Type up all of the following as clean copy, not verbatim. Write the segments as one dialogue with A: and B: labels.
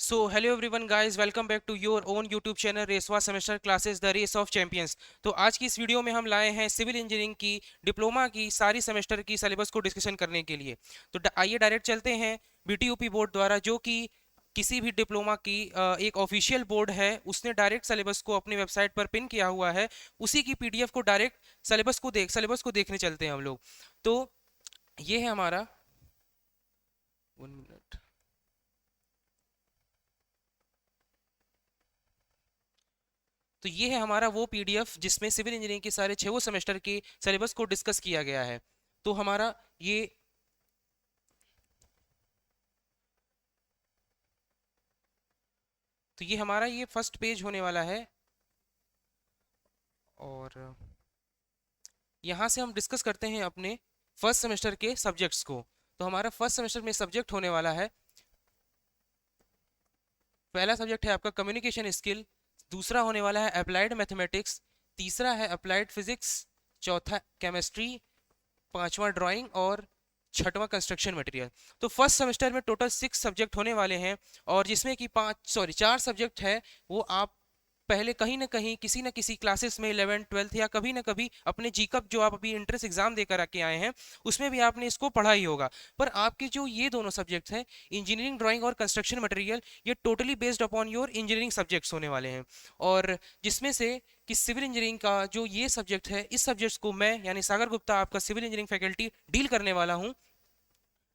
A: So hello everyone guys, welcome back to your own YouTube channel रेसवा semester classes the race of champions. तो आज की इस video में हम लाए हैं सिविल इंजीनियरिंग की डिप्लोमा की सारी सेमेस्टर की सिलेबस को डिस्कशन करने के लिए। तो आइए डायरेक्ट चलते हैं। बीटीयूपी बोर्ड द्वारा, जो कि किसी भी डिप्लोमा की एक ऑफिशियल बोर्ड है, उसने डायरेक्ट सिलेबस को अपनी वेबसाइट पर पिन किया हुआ है। उसी की पीडीएफ को डायरेक्ट सिलेबस को देखने चलते हैं हम लोग। तो ये है हमारा 1 मिनट। तो ये है हमारा वो पीडीएफ जिसमें सिविल इंजीनियरिंग के सारे 6 सेमेस्टर के सिलेबस को डिस्कस किया गया है। तो हमारा ये हमारा ये फर्स्ट पेज होने वाला है। और यहाँ से हम डिस्कस करते हैं अपने फर्स्ट सेमेस्टर के सब्जेक्ट्स को। तो हमारा फर्स्ट सेमेस्टर में सब्जेक्ट होने वाला है, पहला सब्जेक्ट है आपका कम्युनिकेशन स्किल, दूसरा होने वाला है अप्लाइड मैथमेटिक्स, तीसरा है अप्लाइड फिजिक्स, चौथा केमिस्ट्री, पांचवा ड्राइंग और छठवां कंस्ट्रक्शन मटेरियल। तो फर्स्ट सेमेस्टर में टोटल 6 सब्जेक्ट होने वाले हैं, और जिसमें कि 4 सब्जेक्ट है वो आप पहले कहीं ना कहीं किसी ना किसी क्लासेस में 11th 12th या कभी ना कभी अपने जीकअप जो आप अभी एंट्रेंस एग्जाम देकर आके आए हैं उसमें भी आपने इसको पढ़ा ही होगा। पर आपके जो ये दोनों सब्जेक्ट्स हैं, इंजीनियरिंग ड्राइंग और कंस्ट्रक्शन मटेरियल, ये totally based upon your engineering subjects होने वाले हैं। और जिसमें से कि सिविल इंजीनियरिंग का जो ये सब्जेक्ट है, इस सब्जेक्ट्स को मैं यानी सागर गुप्ता आपका सिविल इंजीनियरिंग फैकल्टी डील करने वाला हूँ,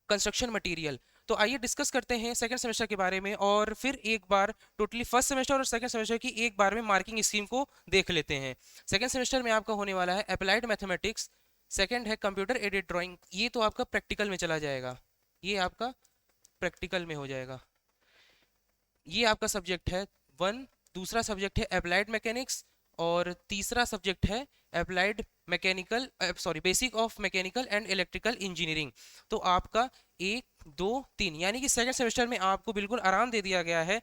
A: कंस्ट्रक्शन मटेरियल। तो आइए डिस्कस करते हैं सेकंड सेमेस्टर के बारे में, और फिर एक बार टोटली फर्स्ट सेमेस्टर और सेकंड सेमेस्टर की एक बार में मार्किंग स्कीम को देख लेते हैं। सेकंड सेमेस्टर में आपका होने वाला है अप्लाइड मैथमेटिक्स, सेकंड है कंप्यूटर एडेड ड्राइंग। ये तो आपका प्रैक्टिकल में चला जाएगा, ये आपका प्रैक्टिकल में हो जाएगा। ये आपका सब्जेक्ट है 1। दूसरा सब्जेक्ट है अप्लाइड मैकेनिक्स, और तीसरा सब्जेक्ट है applied mechanical basic of mechanical and electrical engineering. तो आपका 1 2 3 यानी कि सेकंड सेमेस्टर में आपको बिल्कुल आराम दे दिया गया है।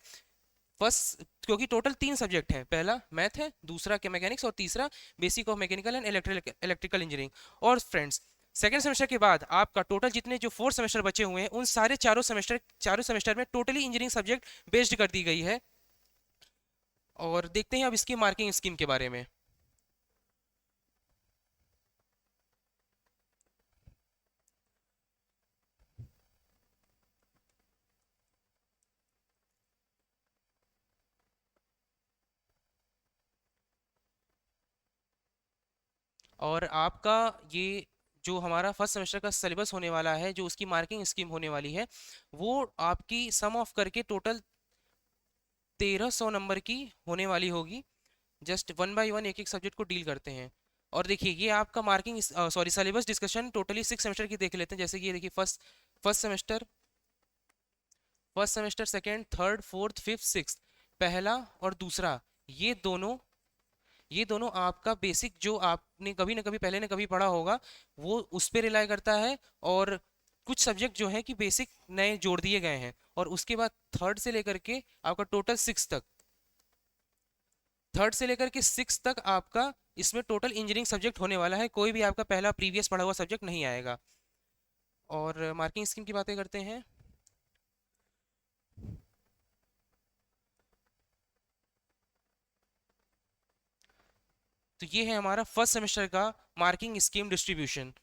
A: फर्स्ट क्योंकि टोटल 3 सब्जेक्ट हैं, पहला मैथ है, दूसरा के मैकेनिक्स, और तीसरा basic of mechanical and electrical engineering. और फ्रेंड्स, सेकेंड सेमेस्टर के बाद आपका टोटल जितने जो 4 सेमेस्टर बचे हुए हैं, उन सारे चारों सेमेस्टर में टोटली इंजीनियरिंग सब्जेक्ट बेस्ड कर दी गई है। और देखते हैं अब इसकी मार्किंग स्कीम के बारे में। और आपका ये जो हमारा फर्स्ट सेमेस्टर का सिलेबस होने वाला है, जो उसकी मार्किंग स्कीम होने वाली है, वो आपकी सम ऑफ करके टोटल 1300 नंबर की होने वाली होगी। जस्ट वन बाय वन एक एक सब्जेक्ट को डील करते हैं। और देखिए, ये आपका marking syllabus discussion totally 6 semester की देख लेते हैं। जैसे कि ये देखिए, first semester, second, third, fourth, fifth, six, पहला और दूसरा, ये दोनों ये दोनों आपका बेसिक जो आपने कभी ना कभी पहले ने कभी पढ़ा होगा, वो उस पर रिलाई करता है। और कुछ सब्जेक्ट जो है कि बेसिक नए जोड़ दिए गए हैं। और उसके बाद थर्ड से लेकर के आपका टोटल 6 तक, थर्ड से लेकर के 6 तक आपका इसमें टोटल इंजीनियरिंग सब्जेक्ट होने वाला है। कोई भी आपका पहला प्रीवियस पढ़ा हुआ सब्जेक्ट नहीं आएगा। और मार्किंग स्कीम की बातें करते हैं। तो ये है हमारा फर्स्ट सेमेस्टर का मार्किंग स्कीम डिस्ट्रीब्यूशन।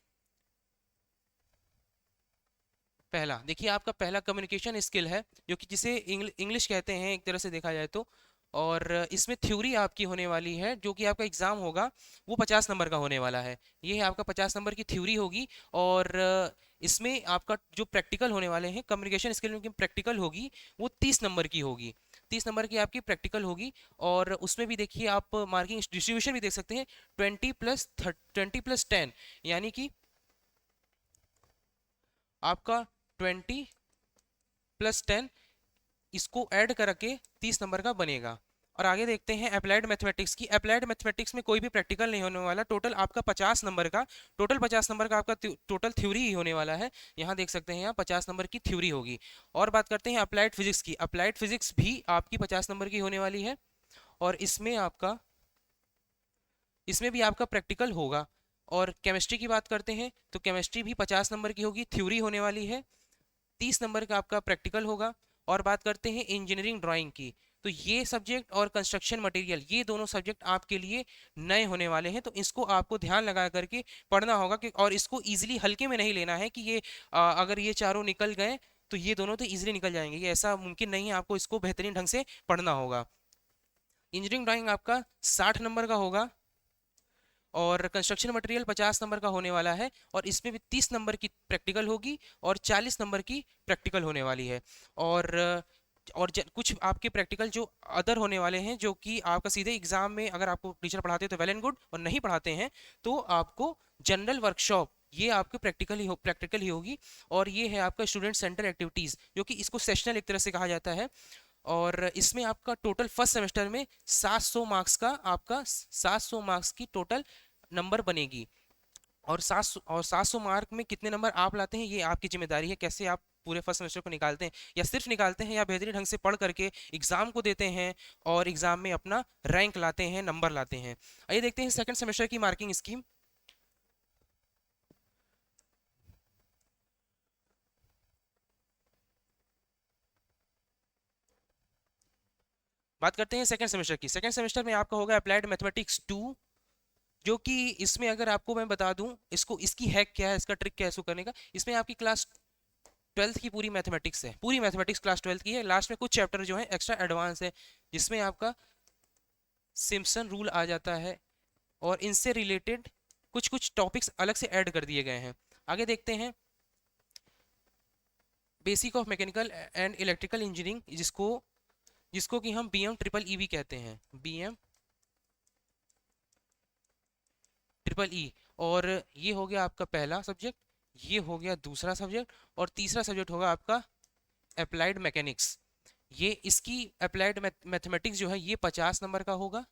A: पहला देखिए, आपका पहला कम्युनिकेशन स्किल है, जो कि जिसे इंग्लिश कहते हैं एक तरह से देखा जाए तो। और इसमें थ्योरी आपकी होने वाली है, जो कि आपका एग्जाम होगा वो 50 नंबर का होने वाला है। ये है आपका 50 नंबर की थ्योरी होगी। और इसमें आपका जो प्रैक्टिकल होने वाले हैं, कम्युनिकेशन स्किल में प्रैक्टिकल होगी, वो 30 नंबर की होगी। 30 नंबर की आपकी प्रैक्टिकल होगी। और उसमें भी देखिए, आप मार्किंग डिस्ट्रीब्यूशन भी देख सकते हैं, 20+10, यानी कि आपका 20+10, इसको ऐड करके 30 नंबर का बनेगा। और आगे देखते हैं अप्लाइड मैथमेटिक्स की। अप्लाइड मैथमेटिक्स में कोई भी प्रैक्टिकल नहीं होने वाला। टोटल आपका 50 नंबर का, आपका टोटल थ्योरी ही होने वाला है। यहाँ देख सकते हैं, यहाँ 50 नंबर की थ्योरी होगी। और बात करते हैं अप्लाइड फिजिक्स की। अप्लाइड फिजिक्स भी आपकी 50 नंबर की होने वाली है। और इसमें भी आपका प्रैक्टिकल होगा। और केमिस्ट्री की बात करते हैं, तो केमिस्ट्री भी 50 नंबर की होगी, थ्योरी होने वाली है। 30 नंबर का आपका प्रैक्टिकल होगा। और बात करते हैं इंजीनियरिंग ड्राइंग की, तो ये सब्जेक्ट और कंस्ट्रक्शन मटेरियल ये दोनों सब्जेक्ट आपके लिए नए होने वाले हैं, तो इसको आपको ध्यान लगा करके पढ़ना होगा कि, और इसको इजीली हल्के में नहीं लेना है कि ये अगर ये चारों निकल गए तो ये दोनों तो इजीली निकल जाएंगे, ये ऐसा मुमकिन नहीं है, आपको इसको बेहतरीन ढंग से पढ़ना होगा। इंजीनियरिंग ड्राइंग आपका 60 नंबर का होगा और कंस्ट्रक्शन मटेरियल 50 नंबर का होने वाला है, और इसमें भी 30 नंबर की प्रैक्टिकल होगी और 40 नंबर की प्रैक्टिकल होने वाली है। और कुछ आपके प्रैक्टिकल जो अदर होने वाले हैं, जो कि आपका सीधे एग्जाम में अगर आपको टीचर पढ़ाते हैं तो वेल एंड गुड, और नहीं पढ़ाते हैं तो आपको जनरल वर्कशॉप ये आपके प्रैक्टिकल ही होगी। और ये है आपका स्टूडेंट सेंटर एक्टिविटीज़, जो कि इसको सेशनल एक तरह से कहा जाता है। और इसमें आपका टोटल फर्स्ट सेमेस्टर में 700 मार्क्स की टोटल नंबर बनेगी। और 700 मार्क में कितने नंबर आप लाते हैं ये आपकी जिम्मेदारी है, कैसे आप पूरे फर्स्ट सेमेस्टर को निकालते हैं, या सिर्फ निकालते हैं या बेहतरीन ढंग से पढ़ करके एग्जाम को देते हैं और एग्जाम में अपना रैंक लाते हैं, नंबर लाते हैं। आइए देखते हैं सेकंड सेमेस्टर की मार्किंग स्कीम। बात करते हैं सेकंड सेमेस्टर की। सेकंड सेमेस्टर में आपका होगा अप्लाइड मैथमेटिक्स 2, जो कि इसमें अगर आपको मैं बता दूं इसको, इसकी हैक क्या है, इसका ट्रिक क्या है इसको करने का, इसमें आपकी क्लास 12th की पूरी मैथमेटिक्स है, पूरी मैथमेटिक्स क्लास 12th की है। लास्ट में कुछ चैप्टर जो है एक्स्ट्रा एडवांस है, जिसमें आपका सिम्पसन रूल आ जाता है और इनसे रिलेटेड कुछ कुछ टॉपिक्स अलग से ऐड कर दिए गए हैं। आगे देखते हैं basic of mechanical and electrical engineering, जिसको जिसको कि हम BM ट्रिपल ई भी कहते हैं, BM ट्रिपल ई। और ये हो गया आपका पहला सब्जेक्ट, ये हो गया दूसरा सब्जेक्ट, और तीसरा सब्जेक्ट होगा आपका अप्लाइड मैकेनिक्स। ये इसकी अप्लाइड मैथमेटिक्स जो है ये 50 नंबर का होगा,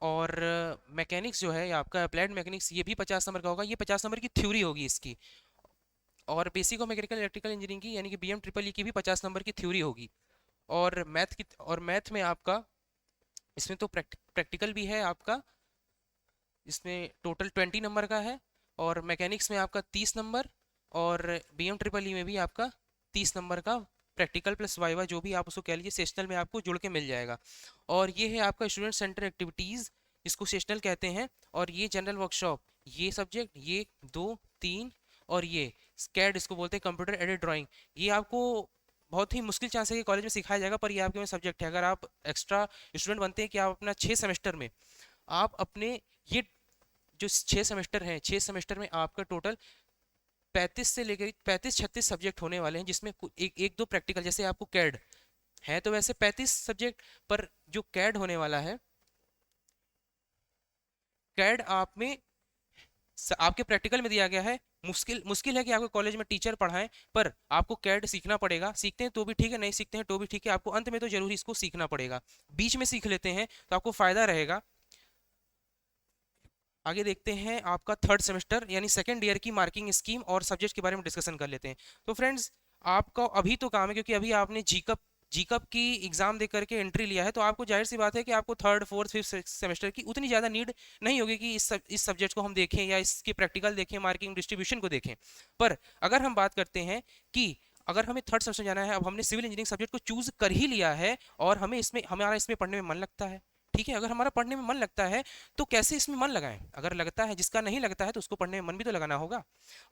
A: और मैकेनिक्स जो है आपका अप्लाइड मैकेनिक्स ये भी 50 नंबर का होगा, ये 50 नंबर की थ्योरी होगी इसकी। और basic of mechanical electrical engineering की यानी कि BM ट्रिपल ई की भी 50 नंबर की थ्योरी होगी। और मैथ में आपका इसमें तो प्रैक्टिकल भी है आपका, इसमें टोटल 20 नंबर का है, और मैकेनिक्स में आपका 30 नंबर, और BM ट्रिपल ई में भी आपका 30 नंबर का प्रैक्टिकल प्लस वाइवा जो भी आप उसको कह लीजिए, सेशनल में आपको जुड़ के मिल जाएगा। और ये है आपका स्टूडेंट सेंटर एक्टिविटीज़, इसको सेशनल कहते हैं। और ये जनरल वर्कशॉप, ये सब्जेक्ट, ये 2 3, और ये स्कैड इसको बोलते हैं, कंप्यूटर एडेड ड्राइंग, ये आपको बहुत ही मुश्किल चांस है कि कॉलेज में सिखाया जाएगा, पर ये आपके में सब्जेक्ट है। अगर आप एक्स्ट्रा स्टूडेंट बनते हैं कि आप अपना 6 सेमेस्टर में आप अपने ये जो 6 सेमेस्टर हैं, 6 सेमेस्टर में आपका टोटल 35 से लेकर 35-36 सब्जेक्ट होने वाले हैं, जिसमें एक दो प्रैक्टिकल, जैसे आपको कैड है तो वैसे 35 सब्जेक्ट, पर जो कैड होने वाला है, कैड आप में आपके प्रैक्टिकल में दिया गया है। मुश्किल मुश्किल है कि आपको कॉलेज में टीचर पढ़ाएं, पर आपको कैड सीखना पड़ेगा। सीखते हैं तो भी ठीक है, नहीं सीखते हैं तो भी ठीक है, आपको अंत में तो जरूर इसको सीखना पड़ेगा। बीच में सीख लेते हैं तो आपको फायदा रहेगा। आगे देखते हैं आपका थर्ड सेमेस्टर यानी सेकेंड ईयर की मार्किंग स्कीम और सब्जेक्ट के बारे में डिस्कशन कर लेते हैं। तो फ्रेंड्स, आपका अभी तो काम है, क्योंकि अभी आपने जीकअप की एग्जाम दे करके एंट्री लिया है, तो आपको जाहिर सी बात है कि आपको थर्ड फोर्थ फिफ्थ सेमेस्टर की उतनी ज़्यादा नीड नहीं होगी कि इस सब्जेक्ट को हम देखें या इसके प्रैक्टिकल देखें, मार्किंग डिस्ट्रीब्यूशन को देखें। पर अगर हम बात करते हैं कि अगर हमें थर्ड सेमेस्टर जाना है, अब हमने सिविल इंजीनियरिंग सब्जेक्ट को चूज कर ही लिया है और हमारा इसमें पढ़ने में मन लगता है, ठीक है, अगर हमारा पढ़ने में मन लगता है तो कैसे इसमें मन लगाएं। अगर लगता है, जिसका नहीं लगता है तो उसको पढ़ने में मन भी तो लगाना होगा।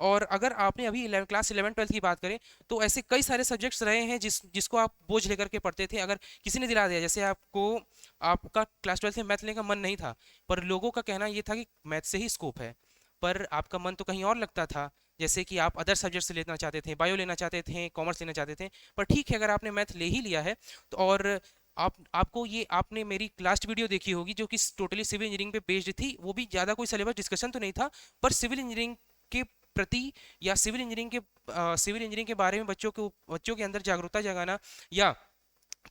A: और अगर आपने अभी क्लास 11-12 की बात करें तो ऐसे कई सारे सब्जेक्ट्स रहे हैं जिसको आप बोझ लेकर के पढ़ते थे। अगर किसी ने दिला दिया, जैसे आपका क्लास 12 में मैथ लेने का मन नहीं था, पर लोगों का कहना ये था कि मैथ से ही स्कोप है, पर आपका मन तो कहीं और लगता था, जैसे कि आप अदर सब्जेक्ट से लेना चाहते थे, बायो लेना चाहते थे, कॉमर्स लेना चाहते थे। पर ठीक है, अगर आपने मैथ ले ही लिया है तो, और आपको ये आपने मेरी लास्ट वीडियो देखी होगी जो कि टोटली सिविल इंजीनियरिंग पे बेस्ड थी, वो भी ज़्यादा कोई सिलेबस डिस्कशन तो नहीं था, पर सिविल इंजीनियरिंग के प्रति या सिविल इंजीनियरिंग के बारे में बच्चों के अंदर जागरूकता जगाना, या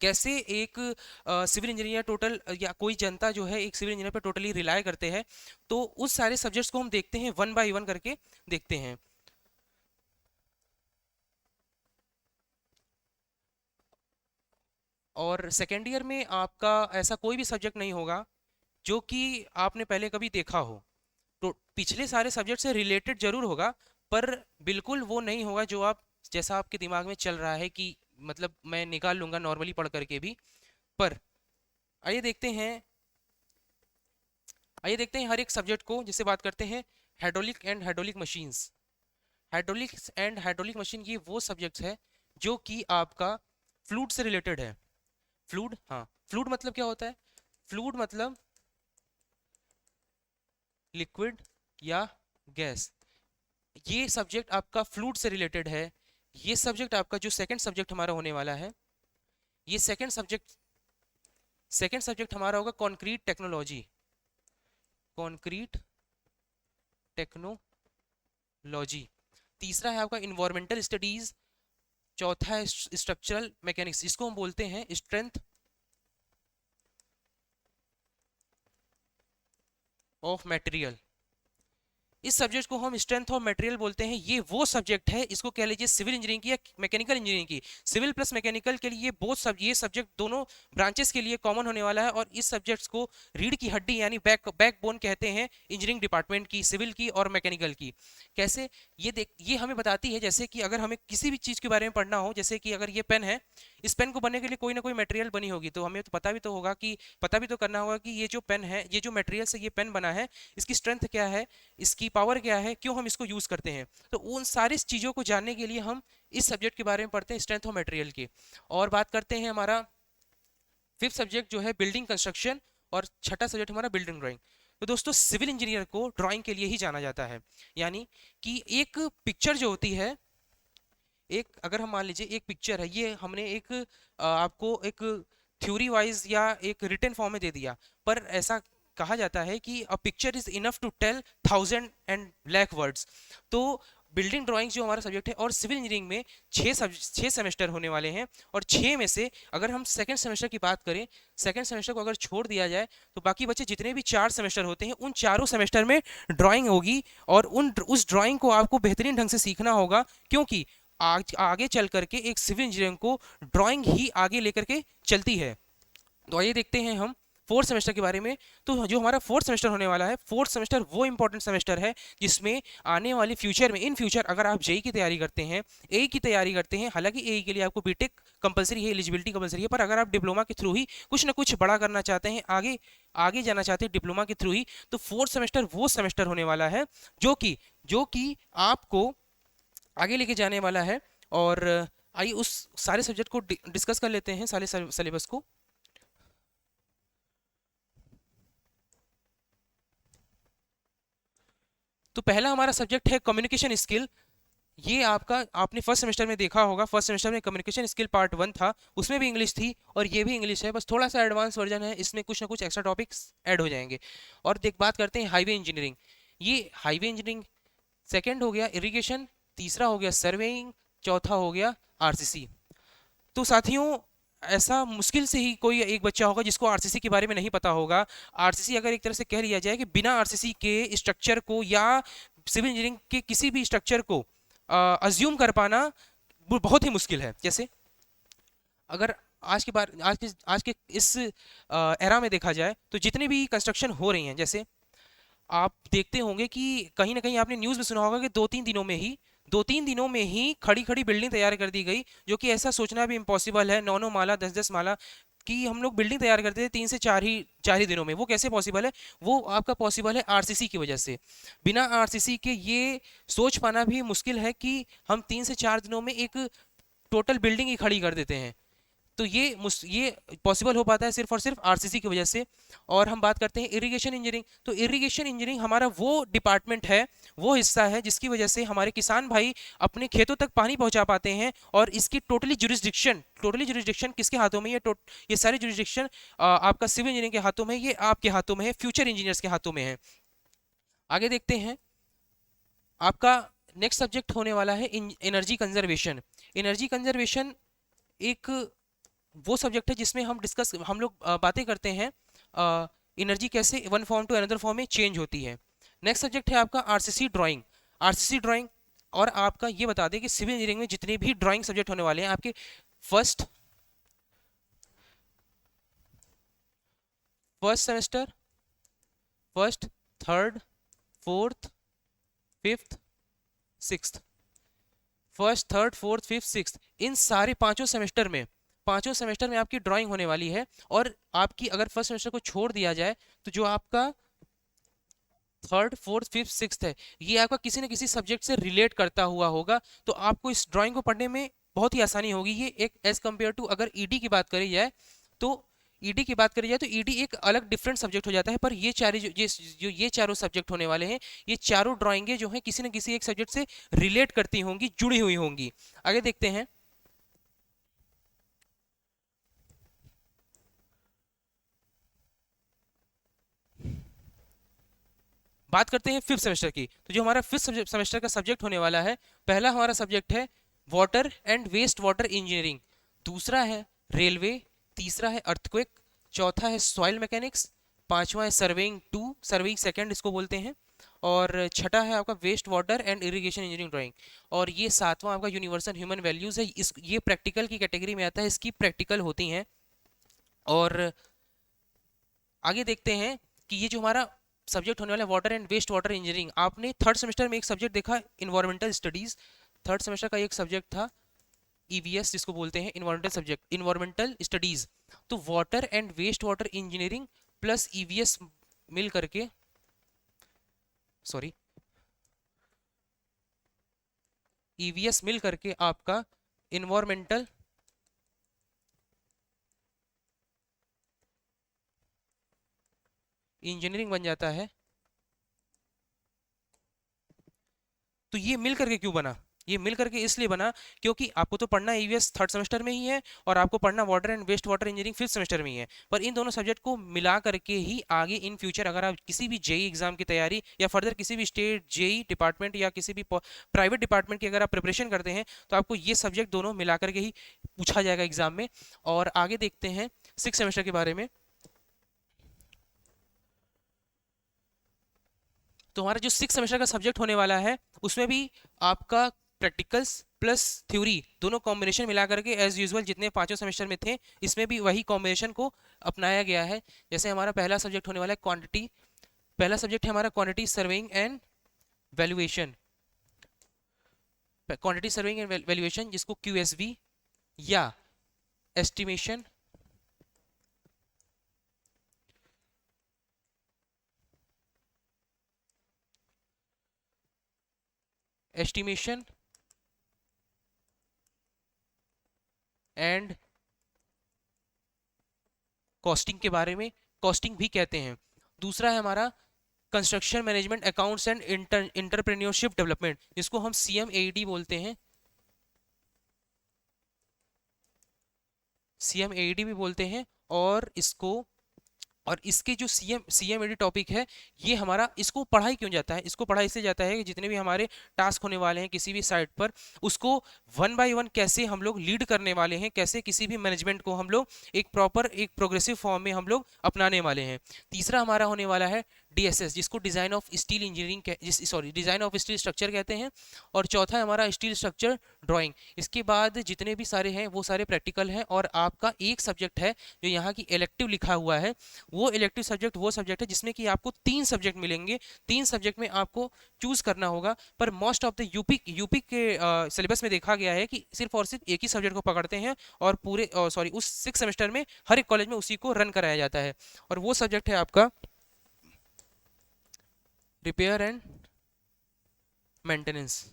A: कैसे एक सिविल इंजीनियर टोटल या कोई जनता जो है एक सिविल इंजीनियर पर टोटली रिलाय करते हैं, तो उस सारे सब्जेक्ट्स को हम देखते हैं, वन बाय वन करके देखते हैं। और सेकेंड ईयर में आपका ऐसा कोई भी सब्जेक्ट नहीं होगा जो कि आपने पहले कभी देखा हो। तो पिछले सारे सब्जेक्ट से रिलेटेड जरूर होगा, पर बिल्कुल वो नहीं होगा जो आप जैसा आपके दिमाग में चल रहा है कि मतलब मैं निकाल लूंगा नॉर्मली पढ़ करके भी। पर आइए देखते हैं, हर एक सब्जेक्ट को, जैसे बात करते हैं hydraulic and hydraulic machines. Hydraulics and hydraulic machine ये वो सब्जेक्ट्स है जो कि आपका फ्लूइड से रिलेटेड है। फ्लूइड, हाँ, फ्लूइड मतलब क्या होता है? फ्लूइड मतलब लिक्विड या गैस। ये सब्जेक्ट आपका फ्लूइड से रिलेटेड है। ये सब्जेक्ट आपका जो सेकंड सब्जेक्ट हमारा होने वाला है, ये सेकंड सब्जेक्ट हमारा होगा कॉन्क्रीट टेक्नोलॉजी। Concrete technology. तीसरा है आपका इन्वायरमेंटल स्टडीज। चौथा है स्ट्रक्चरल मैकेनिक्स, जिसको हम बोलते हैं स्ट्रेंथ ऑफ मटेरियल। इस सब्जेक्ट को हम स्ट्रेंथ ऑफ मटेरियल बोलते हैं। ये वो सब्जेक्ट है, इसको कह लीजिए सिविल इंजीनियरिंग की या मैकेनिकल इंजीनियरिंग की, सिविल प्लस मैकेनिकल के लिए ये सब्जेक्ट दोनों ब्रांचेस के लिए कॉमन होने वाला है। और इस सब्जेक्ट्स को रीढ़ की हड्डी यानी बैकबोन कहते हैं इंजीनियरिंग डिपार्टमेंट की, सिविल की और मैकेनिकल की। कैसे? ये हमें बताती है, जैसे कि अगर हमें किसी भी चीज़ के बारे में पढ़ना हो, जैसे कि अगर ये पेन है, इस पेन को बनने के लिए कोई ना कोई मटेरियल बनी होगी, तो हमें तो पता भी तो करना होगा कि ये जो पेन है, ये जो मटेरियल से ये पेन बना है, इसकी स्ट्रेंथ क्या है, इसकी पावर क्या है, क्यों हम इसको यूज करते हैं। तो उन सारी चीजों को जानने के लिए हम इस सब्जेक्ट के बारे में पढ़ते हैं, स्ट्रेंथ ऑफ मटेरियल की। और बात करते हैं हमारा फिफ्थ सब्जेक्ट जो है बिल्डिंग कंस्ट्रक्शन, और छठा सब्जेक्ट हमारा बिल्डिंग ड्राइंग। तो दोस्तों सिविल इंजीनियर को ड्राइंग के लिए ही जाना जाता है। यानी कि एक पिक्चर जो होती है, अगर हम मान लीजिए एक पिक्चर है, ये हमने आपको एक थ्योरी वाइज या एक रिटन फॉर्म में दे दिया, पर ऐसा कहा जाता है कि a picture is enough to tell 1000 and lakh words. तो बिल्डिंग ड्राइंग्स जो हमारा सब्जेक्ट है, और सिविल इंजीनियरिंग में 6 सेमेस्टर होने वाले हैं, और 6 में से अगर हम सेकंड सेमेस्टर की बात करें, सेकंड सेमेस्टर को अगर छोड़ दिया जाए, तो बाकी बचे जितने भी 4 सेमेस्टर होते हैं, उन चारों सेमेस्टर में ड्राइंग होगी। और उस ड्राइंग को आपको बेहतरीन ढंग से सीखना होगा, क्योंकि आगे चल करके एक सिविल इंजीनियरिंग को ड्राइंग ही आगे लेकर के चलती है। तो आइए देखते हैं हम फोर्थ सेमेस्टर के बारे में। तो जो हमारा फोर्थ सेमेस्टर होने वाला है, फोर्थ सेमेस्टर वो इंपॉर्टेंट सेमेस्टर है जिसमें आने वाले फ्यूचर में, इन फ्यूचर अगर आप जेई की तैयारी करते हैं, एई की तैयारी करते हैं, हालांकि एई के लिए आपको बीटेक कंपलसरी है, एलिजिबिलिटी कंपलसरी है, पर अगर आप डिप्लोमा के थ्रू ही कुछ ना कुछ बड़ा करना चाहते हैं, आगे आगे जाना चाहते हैं डिप्लोमा के थ्रू ही, तो फोर्थ सेमेस्टर वो सेमेस्टर होने वाला है जो कि आपको आगे लेके जाने वाला है। और आइए उस सारे सब्जेक्ट को डिस्कस कर लेते हैं, सारे सिलेबस को। तो पहला हमारा सब्जेक्ट है कम्युनिकेशन स्किल। ये आपने फर्स्ट सेमेस्टर में देखा होगा, फर्स्ट सेमेस्टर में कम्युनिकेशन स्किल पार्ट 1 था, उसमें भी इंग्लिश थी, और ये भी इंग्लिश है, बस थोड़ा सा एडवांस वर्जन है, इसमें कुछ ना कुछ एक्स्ट्रा टॉपिक्स ऐड हो जाएंगे। और बात करते हैं हाईवे इंजीनियरिंग। ये हाईवे इंजीनियरिंग सेकेंड हो गया इरिगेशन, तीसरा हो गया सर्वेइंग, चौथा हो गया आरसीसी। तो साथियों, ऐसा मुश्किल से ही कोई एक बच्चा होगा जिसको आरसीसी के बारे में नहीं पता होगा। आरसीसी अगर एक तरह से कह लिया जाए कि बिना आरसीसी के स्ट्रक्चर को या सिविल इंजीनियरिंग के किसी भी स्ट्रक्चर को अज्यूम कर पाना बहुत ही मुश्किल है। जैसे अगर आज के इस एरा में देखा जाए, तो जितने भी कंस्ट्रक्शन हो रही हैं, जैसे आप देखते होंगे कि कहीं ना कहीं आपने न्यूज़ में सुना होगा कि 2-3 दिनों में ही खड़ी खड़ी बिल्डिंग तैयार कर दी गई, जो कि ऐसा सोचना भी इम्पॉसिबल है। 9-9 माला 10-10 माला की हम लोग बिल्डिंग तैयार करते थे 3 से 4 ही दिनों में। वो कैसे पॉसिबल है? वो आपका पॉसिबल है आरसीसी की वजह से। बिना आरसीसी के ये सोच पाना भी मुश्किल है कि हम 3 से 4 दिनों में एक टोटल बिल्डिंग ही खड़ी कर देते हैं। तो ये पॉसिबल हो पाता है सिर्फ और सिर्फ आरसीसी की वजह से। और हम बात करते हैं इरिगेशन इंजीनियरिंग। तो इरिगेशन इंजीनियरिंग हमारा वो डिपार्टमेंट है, वो हिस्सा है जिसकी वजह से हमारे किसान भाई अपने खेतों तक पानी पहुंचा पाते हैं। और इसकी टोटली जुरिस्डिक्शन किसके हाथों में? ये सारी जुरिस्डिक्शन आपका सिविल इंजीनियरिंग के हाथों में, ये आपके हाथों में है, फ्यूचर इंजीनियर्स के हाथों में है। आगे देखते हैं, आपका नेक्स्ट सब्जेक्ट होने वाला है एनर्जी कंजर्वेशन। एनर्जी कंजर्वेशन एक वो सब्जेक्ट है जिसमें हम लोग बातें करते हैं एनर्जी कैसे one form to another form में चेंज होती है। नेक्स्ट सब्जेक्ट है आपका आरसीसी ड्राइंग। आरसीसी ड्राइंग, और आपका ये बता दें कि सिविल इंजीनियरिंग में जितने भी ड्राइंग सब्जेक्ट होने वाले हैं, आपके first semester, first, third, fourth, fifth, sixth, first, third, fourth, fifth, sixth, इन सारे पांचों सेमेस्टर में आपकी ड्राइंग होने वाली है। और आपकी अगर फर्स्ट सेमेस्टर को छोड़ दिया जाए तो जो आपका थर्ड, फोर्थ, फिफ्थ, सिक्स्थ है, ये आपका किसी न किसी सब्जेक्ट से रिलेट करता हुआ होगा, तो आपको इस ड्राइंग को पढ़ने में बहुत ही आसानी होगी। ये एक एज कम्पेयर टू अगर ईडी की बात करी जाए तो ईडी एक अलग डिफरेंट सब्जेक्ट हो जाता है, पर ये चार जो ये चारों सब्जेक्ट होने वाले हैं, ये चारों ड्राइंगें जो हैं किसी न किसी एक सब्जेक्ट से रिलेट करती होंगी, जुड़ी हुई होंगी। आगे देखते हैं, बात करते हैं फिफ्थ सेमेस्टर की। तो जो हमारा फिफ्थ सेमेस्टर का सब्जेक्ट होने वाला है, पहला हमारा सब्जेक्ट है water and waste water engineering, दूसरा है रेलवे, तीसरा है अर्थक्वेक, चौथा है सॉइल मैकेनिक्स, पांचवा है सर्वेइंग सेकंड इसको बोलते हैं, और छठा है आपका waste water and irrigation engineering drawing, और ये सातवां आपका यूनिवर्सल ह्यूमन वैल्यूज है। इस ये प्रैक्टिकल की कैटेगरी में आता है, इसकी प्रैक्टिकल होती हैं। और आगे देखते हैं कि ये जो हमारा सब्जेक्ट होने वाला है water and waste water engineering, आपने थर्ड सेमेस्टर में एक सब्जेक्ट देखा इन्वायरमेंटल स्टडीज, थर्ड सेमेस्टर का एक सब्जेक्ट था ईवीएस जिसको बोलते हैं इन्वायरमेंटल स्टडीज। तो water and waste water engineering plus EVS मिल करके, सॉरी, ईवीएस मिल करके आपका इन्वायरमेंटल इंजीनियरिंग बन जाता है। तो ये मिल करके क्यों बना? ये मिल करके इसलिए बना क्योंकि आपको तो पढ़ना ईवीएस थर्ड सेमेस्टर में ही है और आपको पढ़ना water and waste water engineering fifth semester में ही है, पर इन दोनों सब्जेक्ट को मिला करके ही आगे इन फ्यूचर अगर आप किसी भी जेई एग्जाम की तैयारी या फर्दर किसी भी स्टेट जेई डिपार्टमेंट या किसी भी प्राइवेट डिपार्टमेंट की अगर आप प्रिपरेशन करते हैं तो आपको ये सब्जेक्ट दोनों मिला करके ही पूछा जाएगा एग्जाम में। और आगे देखते हैं सिक्स सेमेस्टर के बारे में। तो हमारा जो सिक्स सेमेस्टर का सब्जेक्ट होने वाला है उसमें भी आपका प्रैक्टिकल्स प्लस थ्योरी दोनों कॉम्बिनेशन मिला करके एज यूजुअल जितने पांचों सेमेस्टर में थे इसमें भी वही कॉम्बिनेशन को अपनाया गया है। जैसे हमारा पहला सब्जेक्ट होने वाला है क्वांटिटी, पहला सब्जेक्ट है हमारा quantity surveying and valuation, quantity surveying and valuation जिसको क्यूएसवी या एस्टिमेशन, एस्टिमेशन एंड कॉस्टिंग के बारे में कॉस्टिंग भी कहते हैं। दूसरा है हमारा construction management accounts and entrepreneurship development जिसको हम CMAED बोलते हैं, CMAED भी बोलते हैं। और इसके जो CMAED टॉपिक है ये हमारा, इसको पढ़ाई क्यों जाता है? इसको पढ़ाई से जाता है कि जितने भी हमारे टास्क होने वाले हैं किसी भी साइट पर उसको वन बाय वन कैसे हम लोग लीड करने वाले हैं, कैसे किसी भी मैनेजमेंट को हम लोग एक प्रॉपर एक प्रोग्रेसिव फॉर्म में हम लोग अपनाने वाले हैं। तीसरा हमारा होने वाला है DSS जिसको design of steel engineering design of steel structure कहते हैं। और चौथा है हमारा स्टील स्ट्रक्चर ड्राइंग। इसके बाद जितने भी सारे हैं वो सारे प्रैक्टिकल हैं और आपका एक सब्जेक्ट है जो यहाँ की इलेक्टिव लिखा हुआ है, वो इलेक्टिव सब्जेक्ट वो सब्जेक्ट है जिसमें कि आपको 3 सब्जेक्ट मिलेंगे, 3 सब्जेक्ट में आपको चूज करना होगा। पर मोस्ट ऑफ द यूपी के सिलेबस में देखा गया है कि सिर्फ और सिर्फ एक ही सब्जेक्ट को पकड़ते हैं और पूरे सॉरी उस 6 सेमेस्टर में हर एक कॉलेज में उसी को रन कराया जाता है, और वो सब्जेक्ट है आपका repair and maintenance.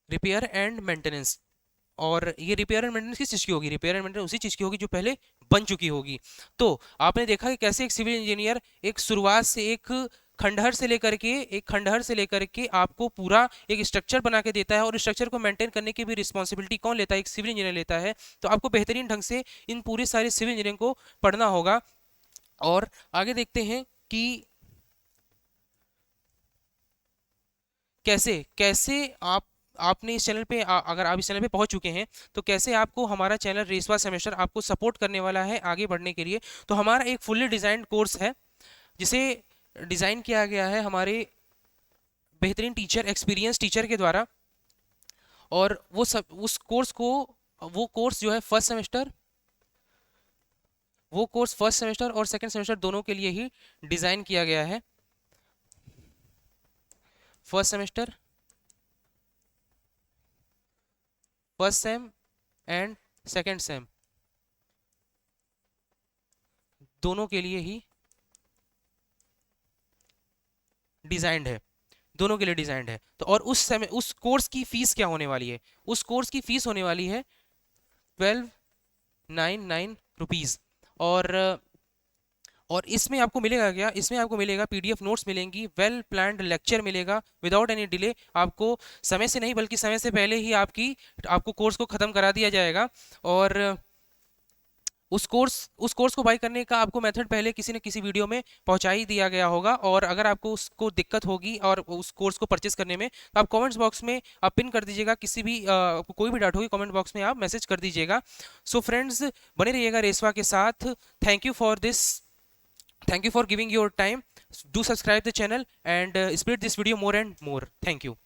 A: Repair and maintenance, और ये रिपेयर एंड मेंटेनेंस किस चीज़ की होगी? रिपेयर एंड मेंटेनेंस उसी चीज़ की होगी जो पहले बन चुकी होगी। तो आपने देखा कि कैसे एक सिविल इंजीनियर एक शुरुआत से एक खंडहर से लेकर के आपको पूरा एक स्ट्रक्चर बना के देता है, और स्ट्रक्चर को मेंटेन करने की भी रिस्पॉन्सिबिलिटी कौन लेता है? एक सिविल इंजीनियर लेता है। तो आपको बेहतरीन ढंग से इन पूरे सारे सिविल इंजीनियरिंग को पढ़ना होगा। और आगे देखते हैं कि कैसे कैसे आपने इस चैनल पे अगर आप इस चैनल पे पहुंच चुके हैं तो कैसे आपको हमारा चैनल रेसवा सेमेस्टर आपको सपोर्ट करने वाला है आगे बढ़ने के लिए। तो हमारा एक फुल्ली डिजाइंड कोर्स है जिसे डिज़ाइन किया गया है हमारे बेहतरीन टीचर, एक्सपीरियंस टीचर के द्वारा। और वो सब उस कोर्स को, वो कोर्स जो है फर्स्ट सेमेस्टर और सेकंड सेमेस्टर दोनों के लिए ही डिज़ाइन किया गया है। First semester, first sem and second same, दोनों के लिए ही डिजाइंड है, दोनों के लिए डिजाइंड है। तो और उस कोर्स की फीस क्या होने वाली है? उस कोर्स की फीस होने वाली है 1299 रुपीज़। और इसमें आपको मिलेगा क्या? इसमें आपको मिलेगा पीडीएफ नोट्स मिलेंगी, वेल प्लान्ड लेक्चर मिलेगा विदाउट एनी डिले। आपको समय से नहीं बल्कि समय से पहले ही आपको कोर्स को ख़त्म करा दिया जाएगा। और उस कोर्स को बाई करने का आपको मेथड पहले किसी न किसी वीडियो में पहुंचा ही दिया गया होगा। और अगर आपको उसको दिक्कत होगी और उस कोर्स को परचेस करने में, तो आप कमेंट्स बॉक्स में आप पिन कर दीजिएगा, किसी भी आपको कोई भी डाउट होगी कमेंट बॉक्स में आप मैसेज कर दीजिएगा। सो फ्रेंड्स, बने रहिएगा रेसवा के साथ। Thank you for this, thank you for giving your time. Do subscribe the channel and spread this video more and more. Thank you.